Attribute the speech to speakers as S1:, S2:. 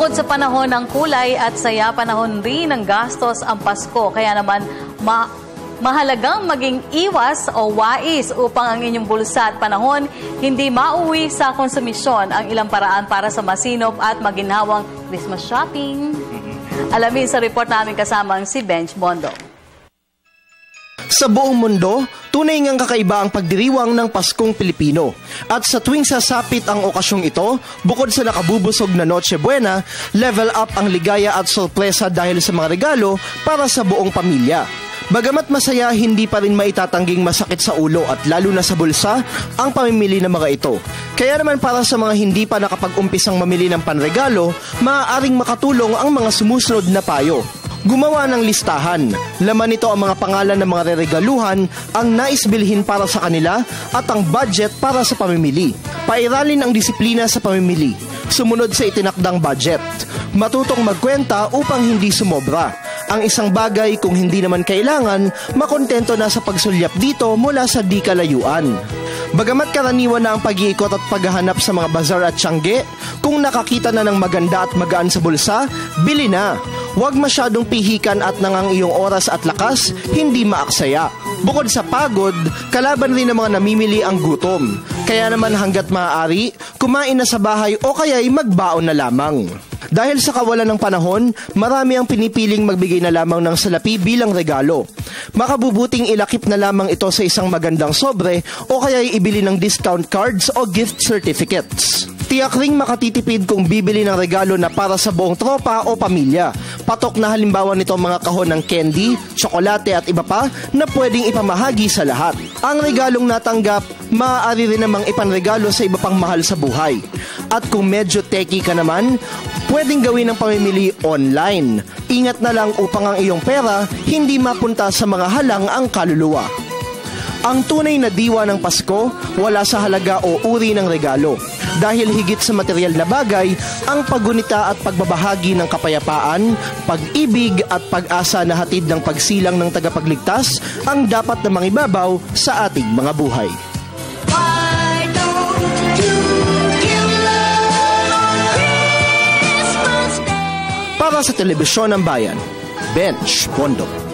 S1: Bukod sa panahon ng kulay at saya, panahon rin ng gastos ang Pasko. Kaya naman mahalagang maging iwas o wais upang ang inyong bulsa at panahon hindi mauwi sa konsumisyon. Ang ilang paraan para sa masinop at maginhawang Christmas shopping. Alamin sa report namin kasama si Benj Bondo.
S2: Sa buong mundo, tunay ngang kakaiba ang pagdiriwang ng Paskong Pilipino. At sa tuwing sasapit ang okasyong ito, bukod sa nakabubusog na Noche Buena, level up ang ligaya at sorpresa dahil sa mga regalo para sa buong pamilya. Bagamat masaya, hindi pa rin maitatangging masakit sa ulo at lalo na sa bulsa ang pamimili ng mga ito. Kaya naman para sa mga hindi pa nakapag-umpisang mamili ng panregalo, maaaring makatulong ang mga sumusunod na payo. Gumawa ng listahan. Laman nito ang mga pangalan ng mga reregaluhan, ang naisbilhin para sa kanila at ang budget para sa pamimili. Pairalin ang disiplina sa pamimili. Sumunod sa itinakdang budget. Matutong magkwenta upang hindi sumobra. Ang isang bagay kung hindi naman kailangan, makontento na sa pagsulyap dito mula sa di kalayuan. Bagamat karaniwan na ang pag-iikot at paghahanap sa mga bazar at tiyangge, kung nakakita na ng maganda at magaan sa bulsa, bili na. Huwag masyadong pihikan at nang ang iyong oras at lakas, hindi maaksaya. Bukod sa pagod, kalaban rin ng mga namimili ang gutom. Kaya naman hanggat maaari, kumain na sa bahay o kaya'y magbaon na lamang. Dahil sa kawalan ng panahon, marami ang pinipiling magbigay na lamang ng salapi bilang regalo. Makabubuting ilakip na lamang ito sa isang magandang sobre o kaya'y ibili ng discount cards o gift certificates. Tiyak ring makatitipid kung bibili ng regalo na para sa buong tropa o pamilya. Patok na halimbawa nito mga kahon ng candy, tsokolate at iba pa na pwedeng ipamahagi sa lahat. Ang regalong natanggap, maaari rin namang ipanregalo sa iba pang mahal sa buhay. At kung medyo techie ka naman, pwedeng gawin ang pamimili online. Ingat na lang upang ang iyong pera hindi mapunta sa mga halang ang kaluluwa. Ang tunay na diwa ng Pasko, wala sa halaga o uri ng regalo. Dahil higit sa material na bagay, ang paggunita at pagbabahagi ng kapayapaan, pag-ibig at pag-asa na hatid ng pagsilang ng tagapagligtas ang dapat na mangibabaw sa ating mga buhay. Para sa Telebisyon ng Bayan, Benj Bondo.